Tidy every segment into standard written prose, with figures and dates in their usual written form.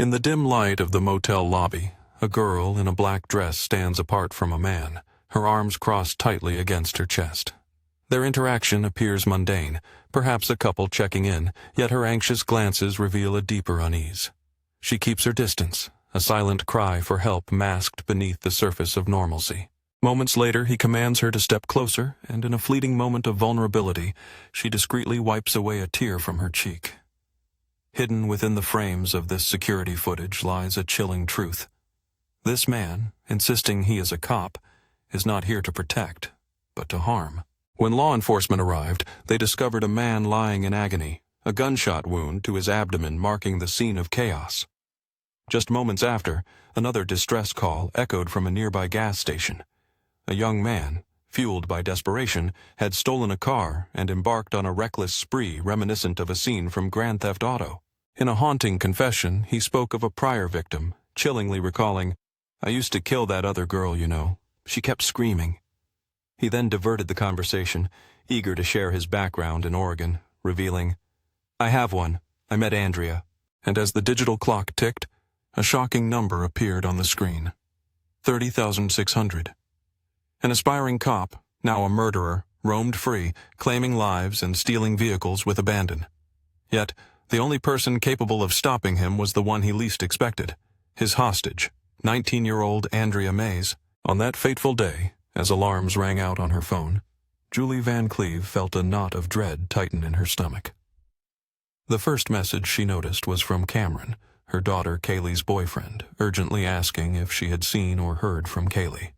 In the dim light of the motel lobby, a girl in a black dress stands apart from a man, her arms crossed tightly against her chest. Their interaction appears mundane, perhaps a couple checking in, yet her anxious glances reveal a deeper unease. She keeps her distance, a silent cry for help masked beneath the surface of normalcy. Moments later, he commands her to step closer, and in a fleeting moment of vulnerability, she discreetly wipes away a tear from her cheek. Hidden within the frames of this security footage lies a chilling truth. This man, insisting he is a cop, is not here to protect, but to harm. When law enforcement arrived, they discovered a man lying in agony, a gunshot wound to his abdomen marking the scene of chaos. Just moments after, another distress call echoed from a nearby gas station. A young man, fueled by desperation, had stolen a car and embarked on a reckless spree reminiscent of a scene from Grand Theft Auto. In a haunting confession, he spoke of a prior victim, chillingly recalling, "I used to kill that other girl, you know. She kept screaming." He then diverted the conversation, eager to share his background in Oregon, revealing, "I have one. I met Andrea." And as the digital clock ticked, a shocking number appeared on the screen. 30,600. An aspiring cop, now a murderer, roamed free, claiming lives and stealing vehicles with abandon. Yet, the only person capable of stopping him was the one he least expected, his hostage, 19-year-old Andrea Mays. On that fateful day, as alarms rang out on her phone, Julie Van Cleve felt a knot of dread tighten in her stomach. The first message she noticed was from Cameron, her daughter Kaylee's boyfriend, urgently asking if she had seen or heard from Kaylee.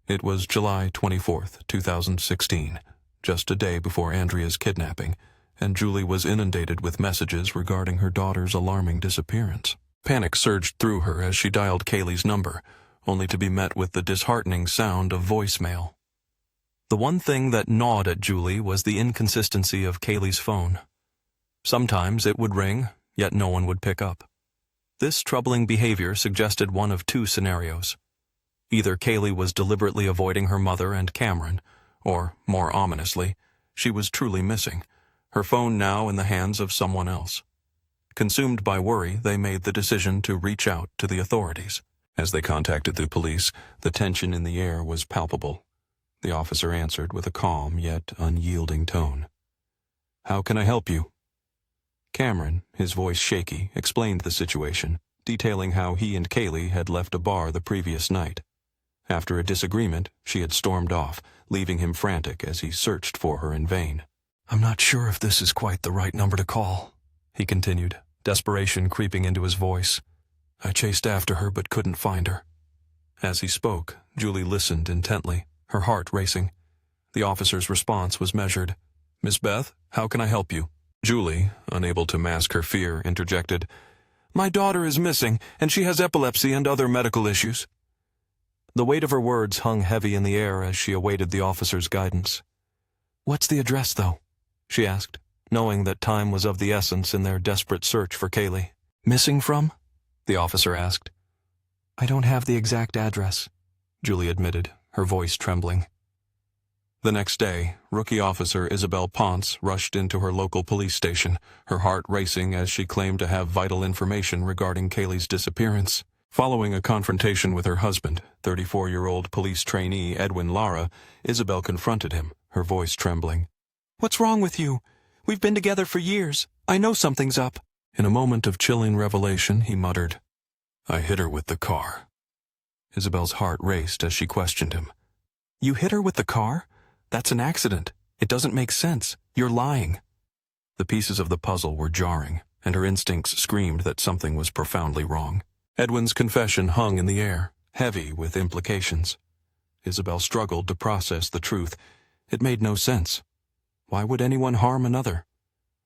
It was July 24th, 2016, just a day before Andrea's kidnapping, and Julie was inundated with messages regarding her daughter's alarming disappearance. Panic surged through her as she dialed Kaylee's number, only to be met with the disheartening sound of voicemail. The one thing that gnawed at Julie was the inconsistency of Kaylee's phone. Sometimes it would ring, yet no one would pick up. This troubling behavior suggested one of two scenarios. Either Kaylee was deliberately avoiding her mother and Cameron, or, more ominously, she was truly missing, her phone now in the hands of someone else. Consumed by worry, they made the decision to reach out to the authorities. As they contacted the police, the tension in the air was palpable. The officer answered with a calm yet unyielding tone. "How can I help you?" Cameron, his voice shaky, explained the situation, detailing how he and Kaylee had left a bar the previous night. After a disagreement, she had stormed off, leaving him frantic as he searched for her in vain. "I'm not sure if this is quite the right number to call," he continued, desperation creeping into his voice. "I chased after her but couldn't find her." As he spoke, Julie listened intently, her heart racing. The officer's response was measured. "Miss Beth, how can I help you?" Julie, unable to mask her fear, interjected, "My daughter is missing, and she has epilepsy and other medical issues." The weight of her words hung heavy in the air as she awaited the officer's guidance. "What's the address, though?" she asked, knowing that time was of the essence in their desperate search for Kaylee. "Missing from?" the officer asked. "I don't have the exact address," Julie admitted, her voice trembling. The next day, rookie officer Isabel Ponce rushed into her local police station, her heart racing as she claimed to have vital information regarding Kaylee's disappearance. Following a confrontation with her husband, 34-year-old police trainee Edwin Lara, Isabel confronted him, her voice trembling. "What's wrong with you? We've been together for years. I know something's up." In a moment of chilling revelation, he muttered, "I hit her with the car." Isabel's heart raced as she questioned him. "You hit her with the car? That's an accident. It doesn't make sense. You're lying." The pieces of the puzzle were jarring, and her instincts screamed that something was profoundly wrong. Edwin's confession hung in the air, heavy with implications. Isabel struggled to process the truth. It made no sense. Why would anyone harm another?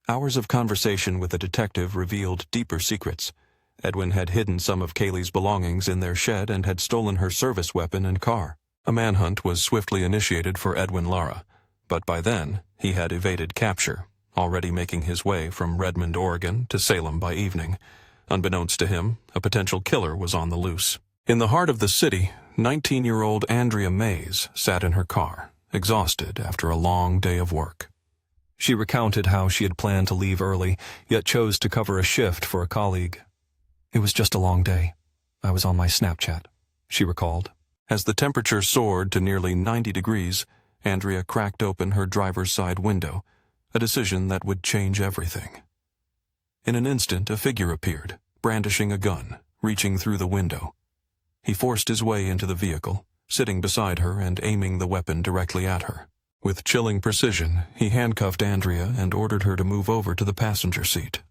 Hours of conversation with the detective revealed deeper secrets. Edwin had hidden some of Kaylee's belongings in their shed and had stolen her service weapon and car. A manhunt was swiftly initiated for Edwin Lara, but by then he had evaded capture, already making his way from Redmond, Oregon to Salem by evening. Unbeknownst to him, a potential killer was on the loose. In the heart of the city, 19-year-old Andrea Mays sat in her car, exhausted after a long day of work. She recounted how she had planned to leave early, yet chose to cover a shift for a colleague. It was just a long day. I was on my Snapchat, she recalled. As the temperature soared to nearly 90 degrees, Andrea cracked open her driver's side window, a decision that would change everything. In an instant, a figure appeared, brandishing a gun, reaching through the window. He forced his way into the vehicle, sitting beside her and aiming the weapon directly at her. With chilling precision, he handcuffed Andrea and ordered her to move over to the passenger seat.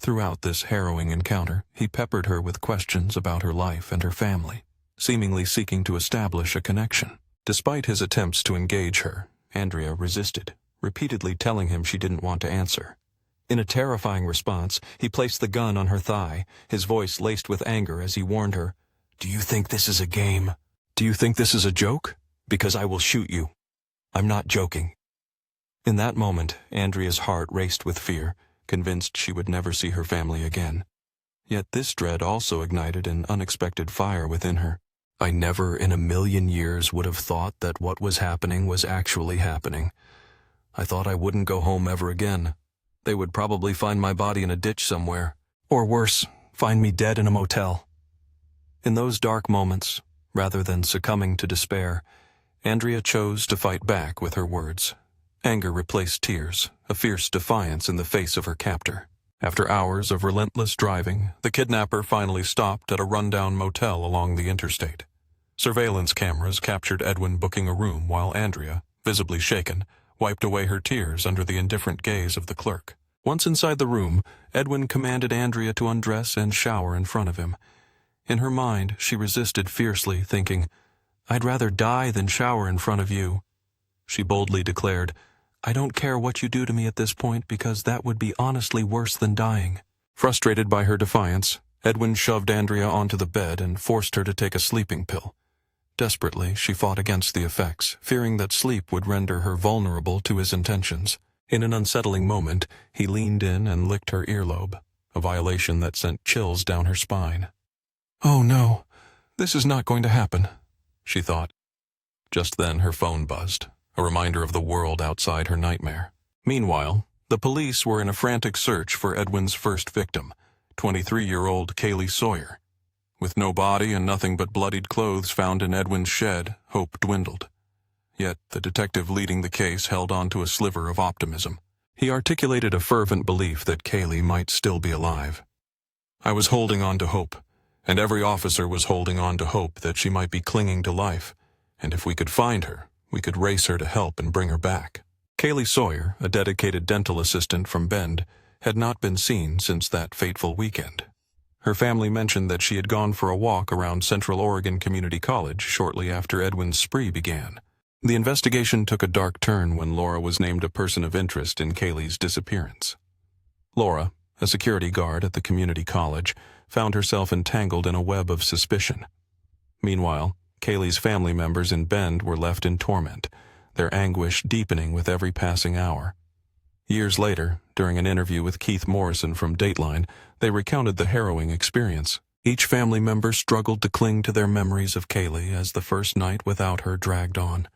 Throughout this harrowing encounter, he peppered her with questions about her life and her family, seemingly seeking to establish a connection. Despite his attempts to engage her, Andrea resisted, repeatedly telling him she didn't want to answer. In a terrifying response, he placed the gun on her thigh, his voice laced with anger as he warned her, "Do you think this is a game? Do you think this is a joke? Because I will shoot you. I'm not joking." In that moment, Andrea's heart raced with fear, convinced she would never see her family again. Yet this dread also ignited an unexpected fire within her. "I never in a million years would have thought that what was happening was actually happening. I thought I wouldn't go home ever again. They would probably find my body in a ditch somewhere. Or worse, find me dead in a motel." In those dark moments, rather than succumbing to despair, Andrea chose to fight back with her words. Anger replaced tears, a fierce defiance in the face of her captor. After hours of relentless driving, the kidnapper finally stopped at a rundown motel along the interstate. Surveillance cameras captured Edwin booking a room while Andrea, visibly shaken, wiped away her tears under the indifferent gaze of the clerk. Once inside the room, Edwin commanded Andrea to undress and shower in front of him. In her mind, she resisted fiercely, thinking, "I'd rather die than shower in front of you." She boldly declared, "I don't care what you do to me at this point because that would be honestly worse than dying." Frustrated by her defiance, Edwin shoved Andrea onto the bed and forced her to take a sleeping pill. Desperately, she fought against the effects, fearing that sleep would render her vulnerable to his intentions. In an unsettling moment, he leaned in and licked her earlobe, a violation that sent chills down her spine. "Oh no, this is not going to happen," she thought. Just then her phone buzzed, a reminder of the world outside her nightmare. Meanwhile, the police were in a frantic search for Edwin's first victim, 23-year-old Kaylee Sawyer. With no body and nothing but bloodied clothes found in Edwin's shed, hope dwindled. Yet the detective leading the case held on to a sliver of optimism. He articulated a fervent belief that Kaylee might still be alive. "I was holding on to hope, and every officer was holding on to hope that she might be clinging to life, and if we could find her, we could race her to help and bring her back." Kaylee Sawyer, a dedicated dental assistant from Bend, had not been seen since that fateful weekend. Her family mentioned that she had gone for a walk around Central Oregon Community College shortly after Edwin's spree began. The investigation took a dark turn when Laura was named a person of interest in Kaylee's disappearance. Laura, a security guard at the community college, found herself entangled in a web of suspicion. Meanwhile, Kaylee's family members in Bend were left in torment, their anguish deepening with every passing hour. Years later, during an interview with Keith Morrison from Dateline, they recounted the harrowing experience. Each family member struggled to cling to their memories of Kaylee as the first night without her dragged on.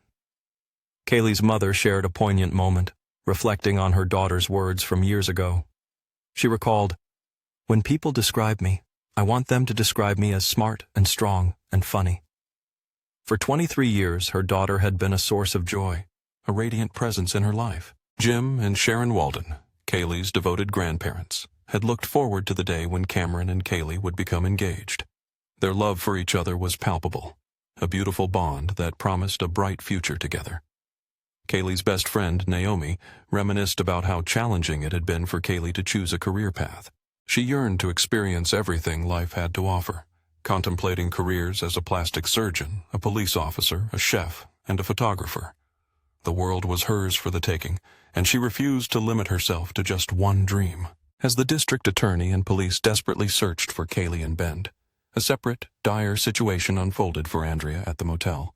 Kaylee's mother shared a poignant moment, reflecting on her daughter's words from years ago. She recalled, "When people describe me, I want them to describe me as smart and strong and funny." For 23 years, her daughter had been a source of joy, a radiant presence in her life. Jim and Sharon Walden, Kaylee's devoted grandparents, had looked forward to the day when Cameron and Kaylee would become engaged. Their love for each other was palpable, a beautiful bond that promised a bright future together. Kaylee's best friend, Naomi, reminisced about how challenging it had been for Kaylee to choose a career path. She yearned to experience everything life had to offer, contemplating careers as a plastic surgeon, a police officer, a chef, and a photographer. The world was hers for the taking, and she refused to limit herself to just one dream. As the district attorney and police desperately searched for Kaylee in Bend, a separate, dire situation unfolded for Andrea at the motel.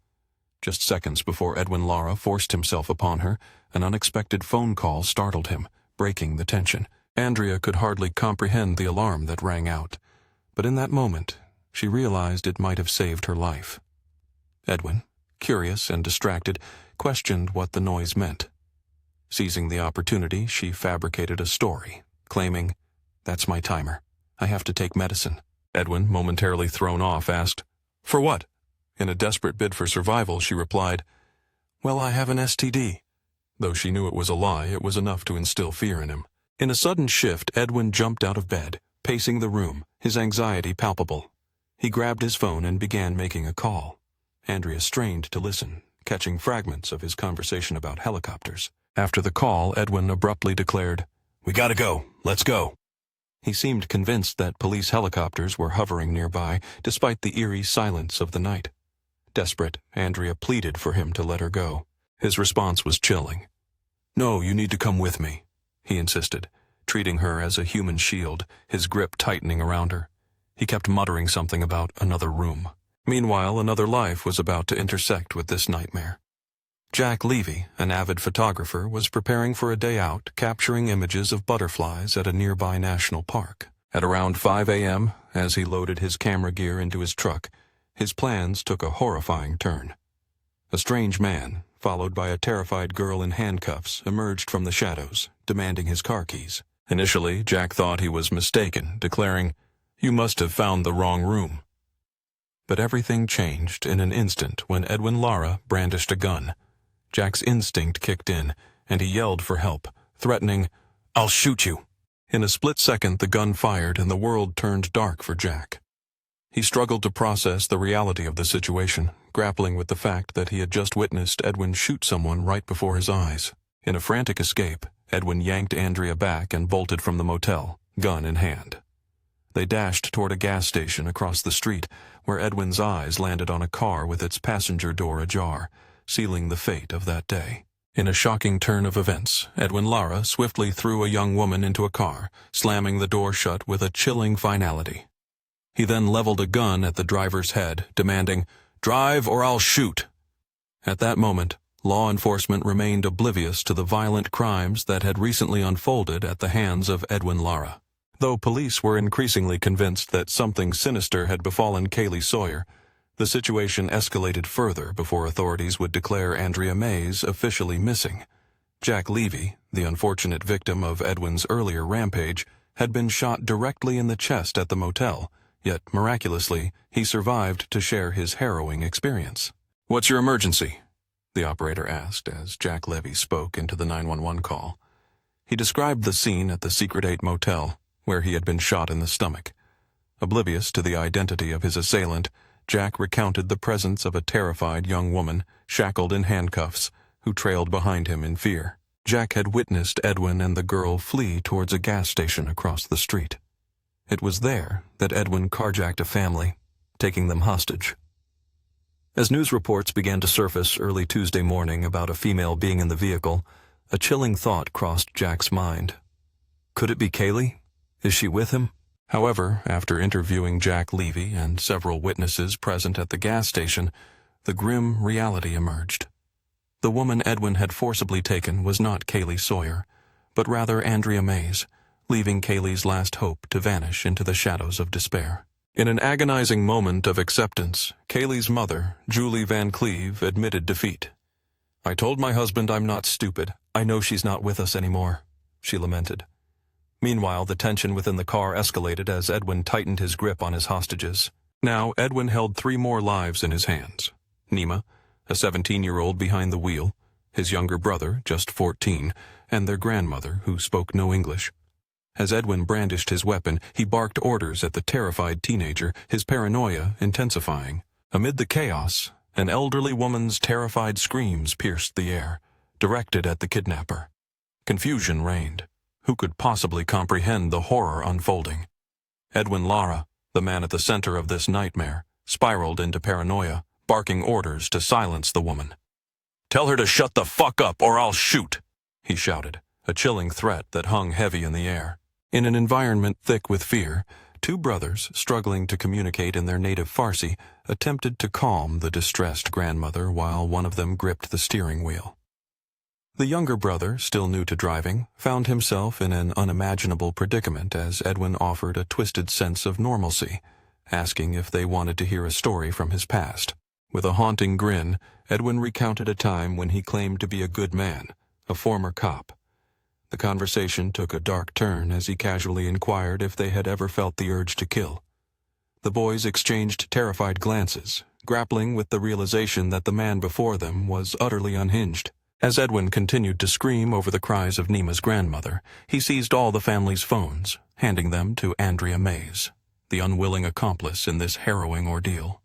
Just seconds before Edwin Lara forced himself upon her, an unexpected phone call startled him, breaking the tension. Andrea could hardly comprehend the alarm that rang out, but in that moment, she realized it might have saved her life. Edwin, curious and distracted, questioned what the noise meant. Seizing the opportunity, she fabricated a story, claiming, "That's my timer. I have to take medicine. Edwin, momentarily thrown off, asked, "For what?" In a desperate bid for survival, she replied, "Well, I have an STD." Though she knew it was a lie, it was enough to instill fear in him. In a sudden shift, Edwin jumped out of bed, pacing the room, his anxiety palpable. He grabbed his phone and began making a call. Andrea strained to listen, catching fragments of his conversation about helicopters. After the call, Edwin abruptly declared, "We gotta go. Let's go." He seemed convinced that police helicopters were hovering nearby, despite the eerie silence of the night. Desperate, Andrea pleaded for him to let her go. His response was chilling. "No, you need to come with me," he insisted, treating her as a human shield, his grip tightening around her. He kept muttering something about another room. Meanwhile, another life was about to intersect with this nightmare. Jack Levy, an avid photographer, was preparing for a day out, capturing images of butterflies at a nearby national park. At around 5 a.m., as he loaded his camera gear into his truck, his plans took a horrifying turn. A strange man, followed by a terrified girl in handcuffs, emerged from the shadows, demanding his car keys. Initially, Jack thought he was mistaken, declaring, "You must have found the wrong room." But everything changed in an instant when Edwin Lara brandished a gun. Jack's instinct kicked in, and he yelled for help, threatening, "I'll shoot you." In a split second, the gun fired and the world turned dark for Jack. He struggled to process the reality of the situation, grappling with the fact that he had just witnessed Edwin shoot someone right before his eyes. In a frantic escape, Edwin yanked Andrea back and bolted from the motel, gun in hand. They dashed toward a gas station across the street, where Edwin's eyes landed on a car with its passenger door ajar, sealing the fate of that day. In a shocking turn of events, Edwin Lara swiftly threw a young woman into a car, slamming the door shut with a chilling finality. He then leveled a gun at the driver's head, demanding, "Drive or I'll shoot." At that moment, law enforcement remained oblivious to the violent crimes that had recently unfolded at the hands of Edwin Lara. Though police were increasingly convinced that something sinister had befallen Kaylee Sawyer, the situation escalated further before authorities would declare Andrea Mays officially missing. Jack Levy, the unfortunate victim of Edwin's earlier rampage, had been shot directly in the chest at the motel, yet miraculously, he survived to share his harrowing experience. "What's your emergency?" the operator asked as Jack Levy spoke into the 911 call. He described the scene at the Secret 8 motel, where he had been shot in the stomach. Oblivious to the identity of his assailant, Jack recounted the presence of a terrified young woman, shackled in handcuffs, who trailed behind him in fear. Jack had witnessed Edwin and the girl flee towards a gas station across the street. It was there that Edwin carjacked a family, taking them hostage. As news reports began to surface early Tuesday morning about a female being in the vehicle, a chilling thought crossed Jack's mind. Could it be Kaylee? Is she with him? However, after interviewing Jack Levy and several witnesses present at the gas station, the grim reality emerged. The woman Edwin had forcibly taken was not Kaylee Sawyer, but rather Andrea Mays, leaving Kaylee's last hope to vanish into the shadows of despair. In an agonizing moment of acceptance, Kaylee's mother, Julie Van Cleve, admitted defeat. "I told my husband I'm not stupid. I know she's not with us anymore," she lamented. Meanwhile, the tension within the car escalated as Edwin tightened his grip on his hostages. Now, Edwin held 3 more lives in his hands. Nima, a 17-year-old behind the wheel, his younger brother, just 14, and their grandmother, who spoke no English. As Edwin brandished his weapon, he barked orders at the terrified teenager, his paranoia intensifying. Amid the chaos, an elderly woman's terrified screams pierced the air, directed at the kidnapper. Confusion reigned. Who could possibly comprehend the horror unfolding? Edwin Lara, the man at the center of this nightmare, spiraled into paranoia, barking orders to silence the woman. "Tell her to shut the fuck up or I'll shoot," he shouted, a chilling threat that hung heavy in the air. In an environment thick with fear, 2 brothers, struggling to communicate in their native Farsi, attempted to calm the distressed grandmother while one of them gripped the steering wheel. The younger brother, still new to driving, found himself in an unimaginable predicament as Edwin offered a twisted sense of normalcy, asking if they wanted to hear a story from his past. With a haunting grin, Edwin recounted a time when he claimed to be a good man, a former cop. The conversation took a dark turn as he casually inquired if they had ever felt the urge to kill. The boys exchanged terrified glances, grappling with the realization that the man before them was utterly unhinged. As Edwin continued to scream over the cries of Nima's grandmother, he seized all the family's phones, handing them to Andrea Mays, the unwilling accomplice in this harrowing ordeal.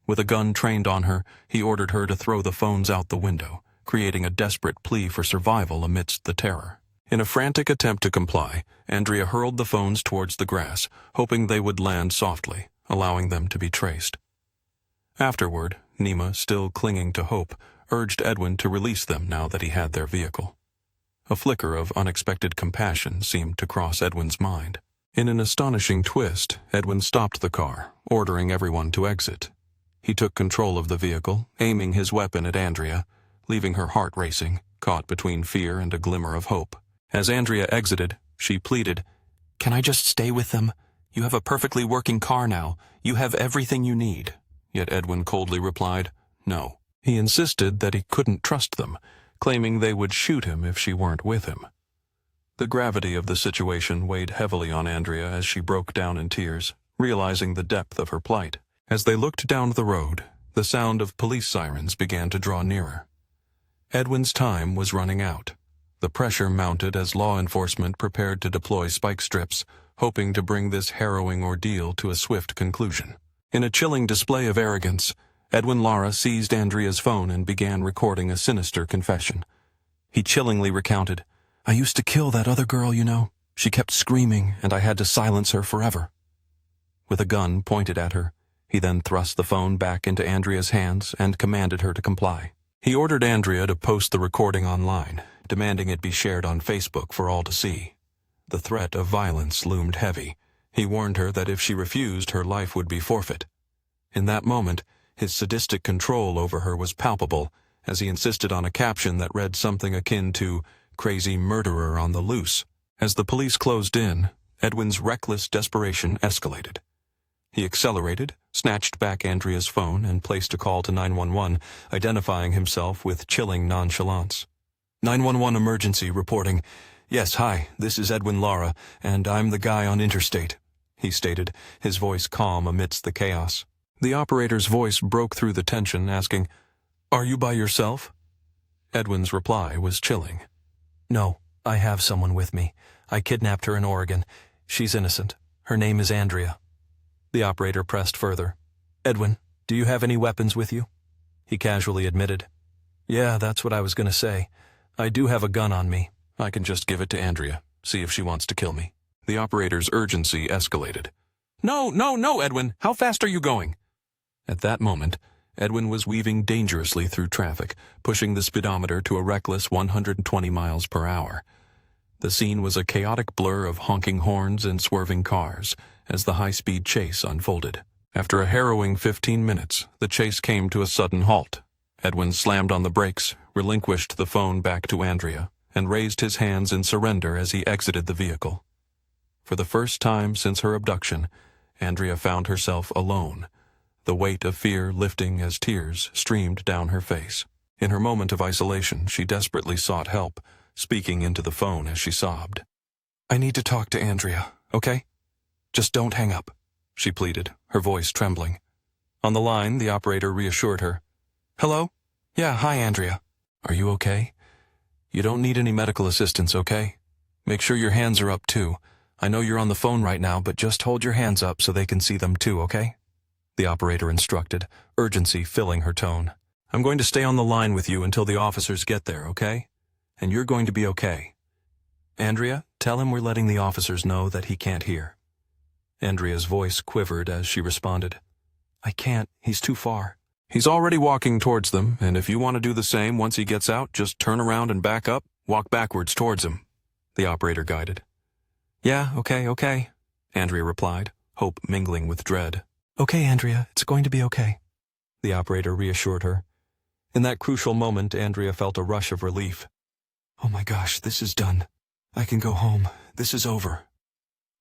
With a gun trained on her, he ordered her to throw the phones out the window, creating a desperate plea for survival amidst the terror. In a frantic attempt to comply, Andrea hurled the phones towards the grass, hoping they would land softly, allowing them to be traced. Afterward, Nima, still clinging to hope, urged Edwin to release them now that he had their vehicle. A flicker of unexpected compassion seemed to cross Edwin's mind. In an astonishing twist, Edwin stopped the car, ordering everyone to exit. He took control of the vehicle, aiming his weapon at Andrea, leaving her heart racing, caught between fear and a glimmer of hope. As Andrea exited, she pleaded, "Can I just stay with them? You have a perfectly working car now. You have everything you need." Yet Edwin coldly replied, "No." He insisted that he couldn't trust them, claiming they would shoot him if she weren't with him. The gravity of the situation weighed heavily on Andrea as she broke down in tears, realizing the depth of her plight. As they looked down the road, the sound of police sirens began to draw nearer. Edwin's time was running out. The pressure mounted as law enforcement prepared to deploy spike strips, hoping to bring this harrowing ordeal to a swift conclusion. In a chilling display of arrogance, Edwin Lara seized Andrea's phone and began recording a sinister confession. He chillingly recounted, "I used to kill that other girl, you know. She kept screaming, and I had to silence her forever." With a gun pointed at her, he then thrust the phone back into Andrea's hands and commanded her to comply. He ordered Andrea to post the recording online, demanding it be shared on Facebook for all to see. The threat of violence loomed heavy. He warned her that if she refused, her life would be forfeit. In that moment, his sadistic control over her was palpable, as he insisted on a caption that read something akin to "crazy murderer on the loose." As the police closed in, Edwin's reckless desperation escalated. He accelerated, snatched back Andrea's phone, and placed a call to 911, identifying himself with chilling nonchalance. "911 emergency reporting. Yes, hi, this is Edwin Lara, and I'm the guy on Interstate," he stated, his voice calm amidst the chaos. The operator's voice broke through the tension, asking, "Are you by yourself?" Edwin's reply was chilling. "No, I have someone with me. I kidnapped her in Oregon. She's innocent. Her name is Andrea." The operator pressed further. "Edwin, do you have any weapons with you?" He casually admitted, "Yeah, that's what I was going to say. I do have a gun on me. I can just give it to Andrea, see if she wants to kill me." The operator's urgency escalated. "No, no, no, Edwin! How fast are you going?" At that moment, Edwin was weaving dangerously through traffic, pushing the speedometer to a reckless 120 miles per hour. The scene was a chaotic blur of honking horns and swerving cars as the high-speed chase unfolded. After a harrowing 15 minutes, the chase came to a sudden halt. Edwin slammed on the brakes, relinquished the phone back to Andrea, and raised his hands in surrender as he exited the vehicle. For the first time since her abduction, Andrea found herself alone, the weight of fear lifting as tears streamed down her face. In her moment of isolation, she desperately sought help, speaking into the phone as she sobbed. "I need to talk to Andrea, okay? Just don't hang up," she pleaded, her voice trembling. On the line, the operator reassured her. "Hello? Yeah, hi, Andrea. Are you okay? You don't need any medical assistance, okay? Make sure your hands are up, too. I know you're on the phone right now, but just hold your hands up so they can see them, too, okay?" The operator instructed, urgency filling her tone. "I'm going to stay on the line with you until the officers get there, okay? And you're going to be okay. Andrea, tell him we're letting the officers know that he can't hear." Andrea's voice quivered as she responded, "I can't. He's too far." "He's already walking towards them, and if you want to do the same once he gets out, just turn around and back up, walk backwards towards him," the operator guided. "Yeah, okay," Andrea replied, hope mingling with dread. "Okay, Andrea, it's going to be okay," the operator reassured her. In that crucial moment, Andrea felt a rush of relief. "Oh my gosh, this is done. I can go home. This is over."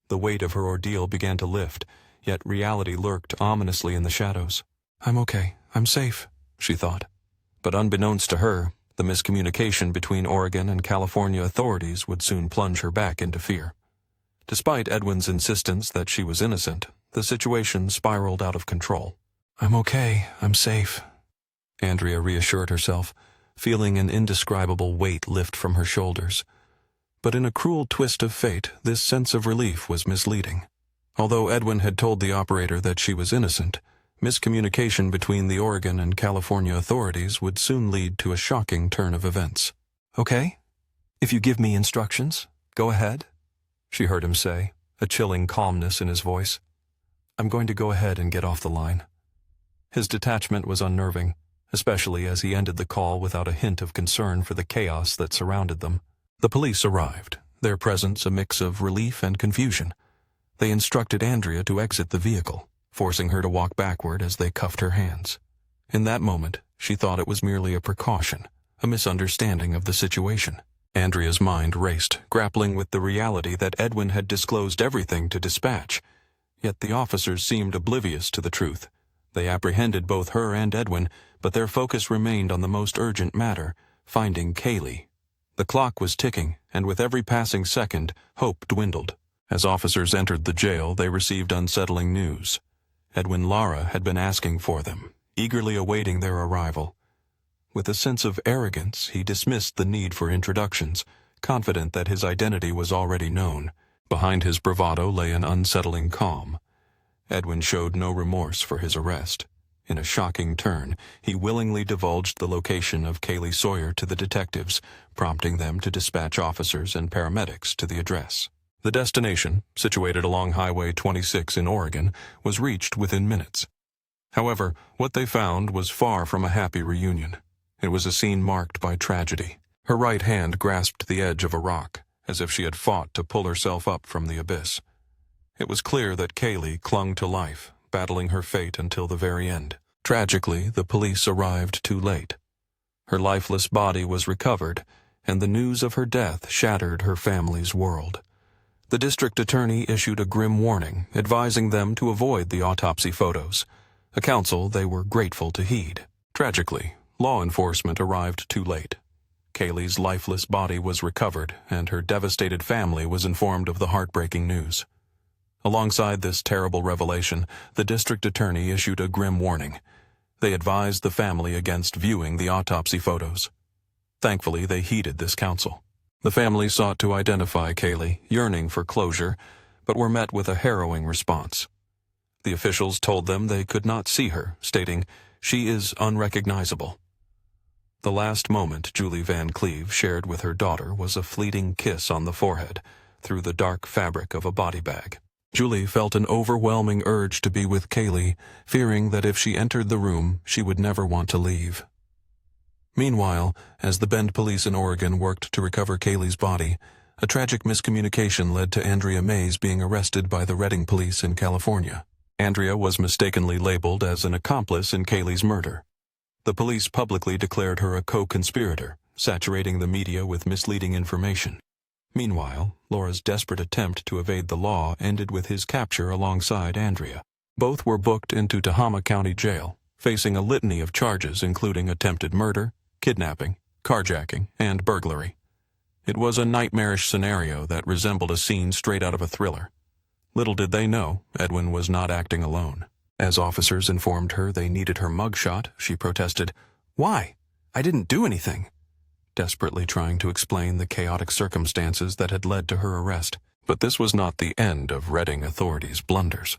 The weight of her ordeal began to lift, yet reality lurked ominously in the shadows. "I'm okay. I'm safe," she thought. But unbeknownst to her, the miscommunication between Oregon and California authorities would soon plunge her back into fear. Despite Edwin's insistence that she was innocent, The situation spiraled out of control. "I'm okay. I'm safe," Andrea reassured herself, feeling an indescribable weight lift from her shoulders. But in a cruel twist of fate, this sense of relief was misleading. Although Edwin had told the operator that she was innocent, miscommunication between the Oregon and California authorities would soon lead to a shocking turn of events. "Okay? If you give me instructions, go ahead," she heard him say, a chilling calmness in his voice. "I'm going to go ahead and get off the line." His detachment was unnerving, especially as he ended the call without a hint of concern for the chaos that surrounded them. The police arrived, their presence a mix of relief and confusion. They instructed Andrea to exit the vehicle, forcing her to walk backward as they cuffed her hands. In that moment, she thought it was merely a precaution, a misunderstanding of the situation. Andrea's mind raced, grappling with the reality that Edwin had disclosed everything to dispatch. Yet the officers seemed oblivious to the truth. They apprehended both her and Edwin, but their focus remained on the most urgent matter, finding Kaylee. The clock was ticking, and with every passing second, hope dwindled. As officers entered the jail, they received unsettling news. Edwin Lara had been asking for them, eagerly awaiting their arrival. With a sense of arrogance, he dismissed the need for introductions, confident that his identity was already known. Behind his bravado lay an unsettling calm. Edwin showed no remorse for his arrest. In a shocking turn, he willingly divulged the location of Kaylee Sawyer to the detectives, prompting them to dispatch officers and paramedics to the address. The destination, situated along Highway 26 in Oregon, was reached within minutes. However, what they found was far from a happy reunion. It was a scene marked by tragedy. Her right hand grasped the edge of a rock, as if she had fought to pull herself up from the abyss. It was clear that Kaylee clung to life, battling her fate until the very end. Tragically, the police arrived too late. Her lifeless body was recovered, and the news of her death shattered her family's world. The district attorney issued a grim warning, advising them to avoid the autopsy photos, a counsel they were grateful to heed. Tragically, law enforcement arrived too late. Kaylee's lifeless body was recovered, and her devastated family was informed of the heartbreaking news. Alongside this terrible revelation, the district attorney issued a grim warning. They advised the family against viewing the autopsy photos. Thankfully, they heeded this counsel. The family sought to identify Kaylee, yearning for closure, but were met with a harrowing response. The officials told them they could not see her, stating, "She is unrecognizable." The last moment Julie Van Cleve shared with her daughter was a fleeting kiss on the forehead, through the dark fabric of a body bag. Julie felt an overwhelming urge to be with Kaylee, fearing that if she entered the room, she would never want to leave. Meanwhile, as the Bend police in Oregon worked to recover Kaylee's body, a tragic miscommunication led to Andrea Mays being arrested by the Redding police in California. Andrea was mistakenly labeled as an accomplice in Kaylee's murder. The police publicly declared her a co-conspirator, saturating the media with misleading information. Meanwhile, Laura's desperate attempt to evade the law ended with his capture alongside Andrea. Both were booked into Tehama County Jail, facing a litany of charges including attempted murder, kidnapping, carjacking, and burglary. It was a nightmarish scenario that resembled a scene straight out of a thriller. Little did they know, Edwin was not acting alone. As officers informed her they needed her mugshot, she protested, "Why? I didn't do anything," desperately trying to explain the chaotic circumstances that had led to her arrest. But this was not the end of Redding authorities' blunders.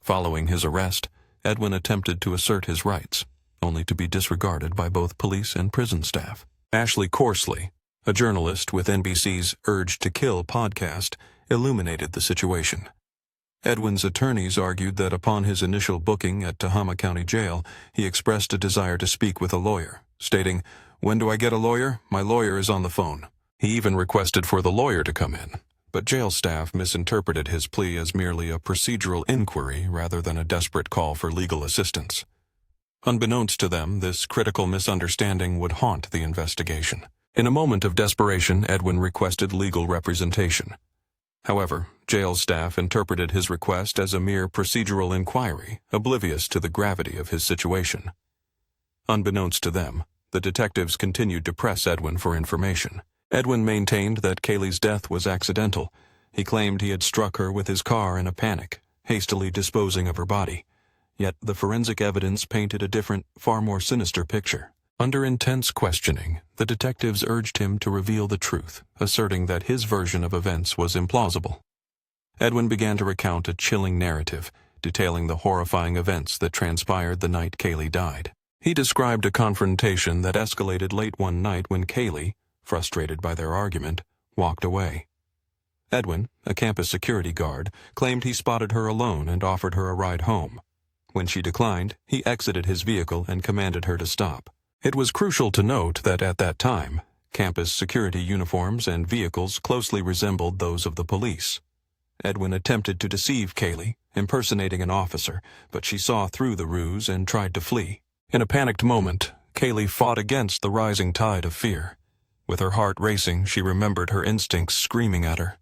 Following his arrest, Edwin attempted to assert his rights, only to be disregarded by both police and prison staff. Ashley Corsley, a journalist with NBC's Urge to Kill podcast, illuminated the situation. Edwin's attorneys argued that upon his initial booking at Tehama County Jail, he expressed a desire to speak with a lawyer, stating, "When do I get a lawyer? My lawyer is on the phone." He even requested for the lawyer to come in, but jail staff misinterpreted his plea as merely a procedural inquiry rather than a desperate call for legal assistance. Unbeknownst to them, this critical misunderstanding would haunt the investigation. In a moment of desperation, Edwin requested legal representation. However, jail staff interpreted his request as a mere procedural inquiry, oblivious to the gravity of his situation. Unbeknownst to them, the detectives continued to press Edwin for information. Edwin maintained that Kaylee's death was accidental. He claimed he had struck her with his car in a panic, hastily disposing of her body. Yet the forensic evidence painted a different, far more sinister picture. Under intense questioning, the detectives urged him to reveal the truth, asserting that his version of events was implausible. Edwin began to recount a chilling narrative, detailing the horrifying events that transpired the night Kaylee died. He described a confrontation that escalated late one night when Kaylee, frustrated by their argument, walked away. Edwin, a campus security guard, claimed he spotted her alone and offered her a ride home. When she declined, he exited his vehicle and commanded her to stop. It was crucial to note that at that time, campus security uniforms and vehicles closely resembled those of the police. Edwin attempted to deceive Kaylee, impersonating an officer, but she saw through the ruse and tried to flee. In a panicked moment, Kaylee fought against the rising tide of fear. With her heart racing, she remembered her instincts screaming at her.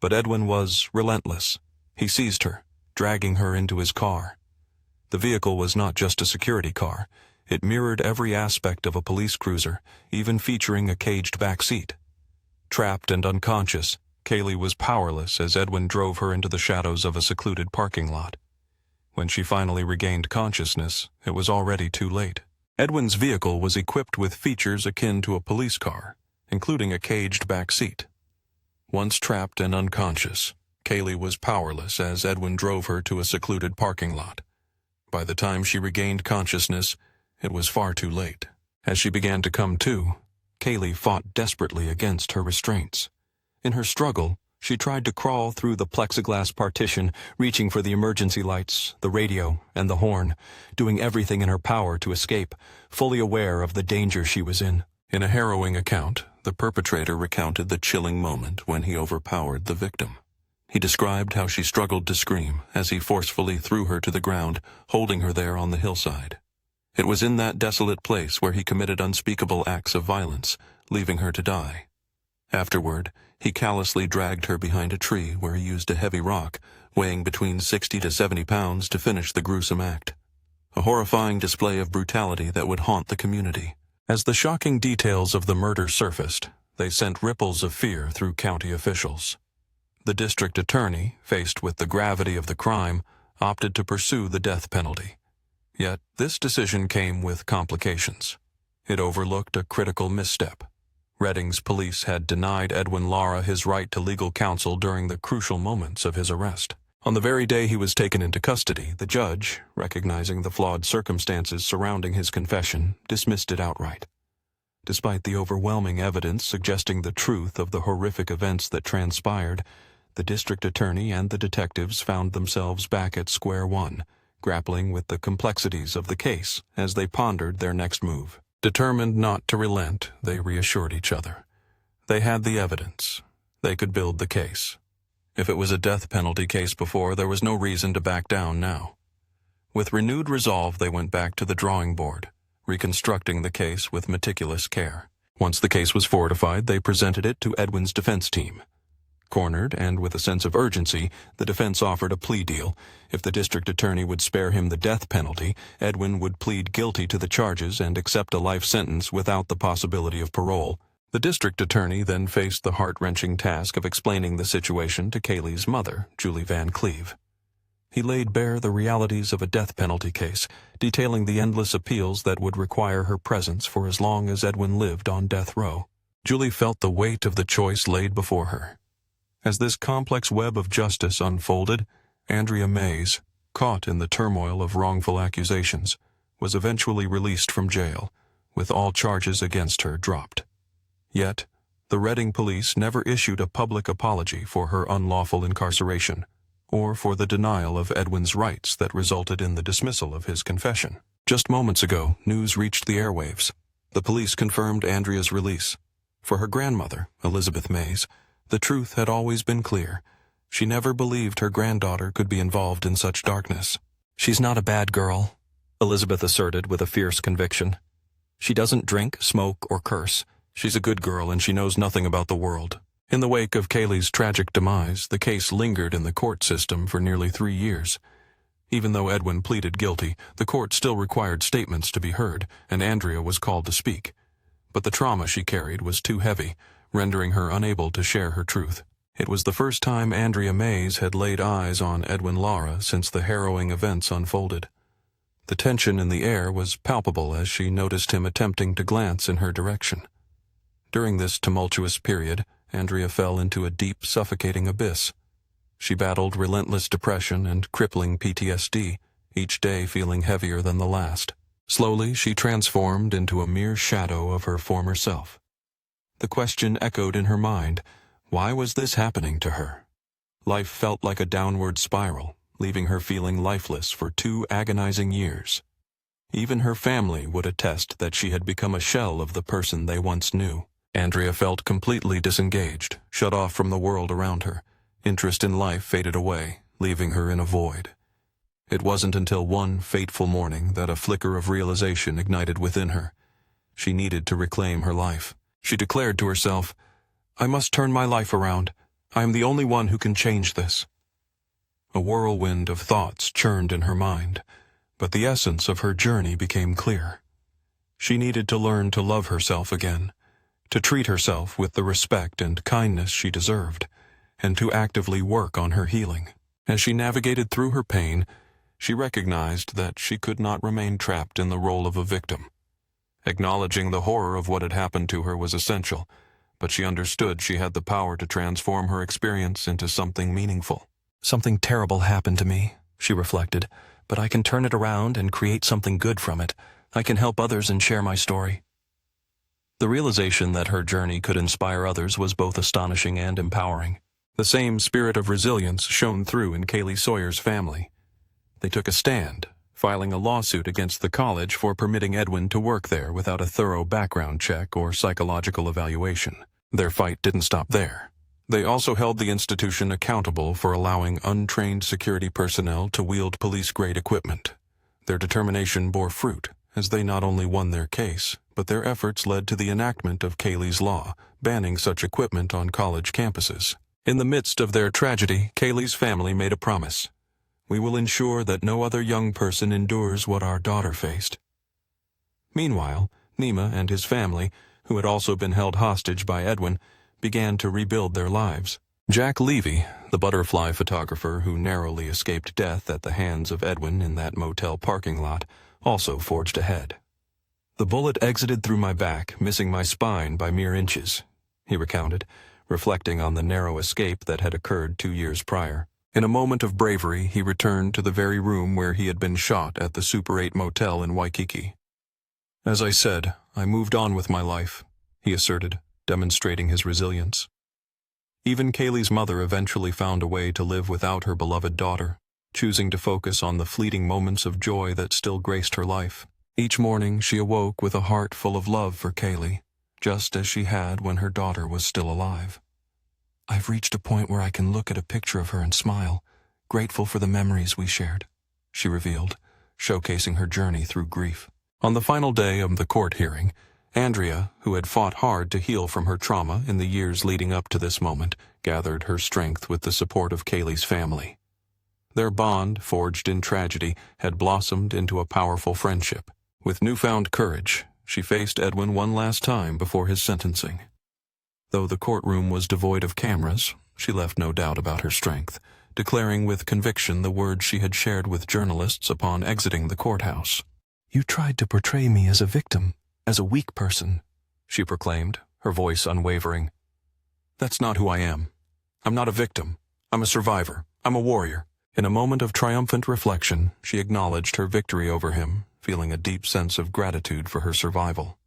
But Edwin was relentless. He seized her, dragging her into his car. The vehicle was not just a security car. It mirrored every aspect of a police cruiser, even featuring a caged back seat. Trapped and unconscious, Kaylee was powerless as Edwin drove her into the shadows of a secluded parking lot. When she finally regained consciousness, it was already too late. Edwin's vehicle was equipped with features akin to a police car, including a caged back seat. Once trapped and unconscious, Kaylee was powerless as Edwin drove her to a secluded parking lot. By the time she regained consciousness, it was far too late. As she began to come to, Kaylee fought desperately against her restraints. In her struggle, she tried to crawl through the plexiglass partition, reaching for the emergency lights, the radio, and the horn, doing everything in her power to escape, fully aware of the danger she was in. In a harrowing account, the perpetrator recounted the chilling moment when he overpowered the victim. He described how she struggled to scream as he forcefully threw her to the ground, holding her there on the hillside. It was in that desolate place where he committed unspeakable acts of violence, leaving her to die. Afterward, he callously dragged her behind a tree where he used a heavy rock, weighing between 60 to 70 pounds to finish the gruesome act. A horrifying display of brutality that would haunt the community. As the shocking details of the murder surfaced, they sent ripples of fear through county officials. The district attorney, faced with the gravity of the crime, opted to pursue the death penalty. Yet this decision came with complications. It overlooked a critical misstep. Redding's police had denied Edwin Lara his right to legal counsel during the crucial moments of his arrest. On the very day he was taken into custody, the judge, recognizing the flawed circumstances surrounding his confession, dismissed it outright. Despite the overwhelming evidence suggesting the truth of the horrific events that transpired, the district attorney and the detectives found themselves back at square one, grappling with the complexities of the case as they pondered their next move. Determined not to relent, they reassured each other. They had the evidence. They could build the case. If it was a death penalty case before, there was no reason to back down now. With renewed resolve, they went back to the drawing board, reconstructing the case with meticulous care. Once the case was fortified, they presented it to Edwin's defense team. Cornered and with a sense of urgency, the defense offered a plea deal. If the district attorney would spare him the death penalty, Edwin would plead guilty to the charges and accept a life sentence without the possibility of parole. The district attorney then faced the heart-wrenching task of explaining the situation to Kaylee's mother, Julie Van Cleve. He laid bare the realities of a death penalty case, detailing the endless appeals that would require her presence for as long as Edwin lived on death row. Julie felt the weight of the choice laid before her. As this complex web of justice unfolded, Andrea Mays, caught in the turmoil of wrongful accusations, was eventually released from jail, with all charges against her dropped. Yet, the Redding police never issued a public apology for her unlawful incarceration, or for the denial of Edwin's rights that resulted in the dismissal of his confession. Just moments ago, news reached the airwaves. The police confirmed Andrea's release. For her grandmother, Elizabeth Mays, the truth had always been clear. She never believed her granddaughter could be involved in such darkness. She's not a bad girl, Elizabeth asserted with a fierce conviction. She doesn't drink, smoke, or curse. She's a good girl and she knows nothing about the world. In the wake of Kaylee's tragic demise, the case lingered in the court system for nearly 3 years. Even though Edwin pleaded guilty, the court still required statements to be heard, and Andrea was called to speak. But the trauma she carried was too heavy, rendering her unable to share her truth. It was the first time Andrea Mays had laid eyes on Edwin Lara since the harrowing events unfolded. The tension in the air was palpable as she noticed him attempting to glance in her direction. During this tumultuous period, Andrea fell into a deep, suffocating abyss. She battled relentless depression and crippling PTSD, each day feeling heavier than the last. Slowly, she transformed into a mere shadow of her former self. The question echoed in her mind, why was this happening to her? Life felt like a downward spiral, leaving her feeling lifeless for 2 agonizing years. Even her family would attest that she had become a shell of the person they once knew. Andrea felt completely disengaged, shut off from the world around her. Interest in life faded away, leaving her in a void. It wasn't until one fateful morning that a flicker of realization ignited within her. She needed to reclaim her life. She declared to herself, "I must turn my life around. I am the only one who can change this." A whirlwind of thoughts churned in her mind, but the essence of her journey became clear. She needed to learn to love herself again, to treat herself with the respect and kindness she deserved, and to actively work on her healing. As she navigated through her pain, she recognized that she could not remain trapped in the role of a victim. Acknowledging the horror of what had happened to her was essential, but she understood she had the power to transform her experience into something meaningful. Something terrible happened to me, she reflected, but I can turn it around and create something good from it. I can help others and share my story. The realization that her journey could inspire others was both astonishing and empowering. The same spirit of resilience shone through in Kaylee Sawyer's family. They took a stand, filing a lawsuit against the college for permitting Edwin to work there without a thorough background check or psychological evaluation. Their fight didn't stop there. They also held the institution accountable for allowing untrained security personnel to wield police-grade equipment. Their determination bore fruit, as they not only won their case, but their efforts led to the enactment of Kaylee's law, banning such equipment on college campuses. In the midst of their tragedy, Kaylee's family made a promise. "We will ensure that no other young person endures what our daughter faced." Meanwhile, Nima and his family, who had also been held hostage by Edwin, began to rebuild their lives. Jack Levy, the butterfly photographer who narrowly escaped death at the hands of Edwin in that motel parking lot, also forged ahead. "The bullet exited through my back, missing my spine by mere inches," he recounted, reflecting on the narrow escape that had occurred 2 years prior. In a moment of bravery, he returned to the very room where he had been shot at the Super 8 motel in Waikiki. "As I said, I moved on with my life," he asserted, demonstrating his resilience. Even Kaylee's mother eventually found a way to live without her beloved daughter, choosing to focus on the fleeting moments of joy that still graced her life. Each morning she awoke with a heart full of love for Kaylee, just as she had when her daughter was still alive. "I've reached a point where I can look at a picture of her and smile, grateful for the memories we shared," she revealed, showcasing her journey through grief. On the final day of the court hearing, Andrea, who had fought hard to heal from her trauma in the years leading up to this moment, gathered her strength with the support of Kaylee's family. Their bond, forged in tragedy, had blossomed into a powerful friendship. With newfound courage, she faced Edwin one last time before his sentencing. Though the courtroom was devoid of cameras, she left no doubt about her strength, declaring with conviction the words she had shared with journalists upon exiting the courthouse. "You tried to portray me as a victim, as a weak person," she proclaimed, her voice unwavering. "That's not who I am. I'm not a victim. I'm a survivor. I'm a warrior." In a moment of triumphant reflection, she acknowledged her victory over him, feeling a deep sense of gratitude for her survival.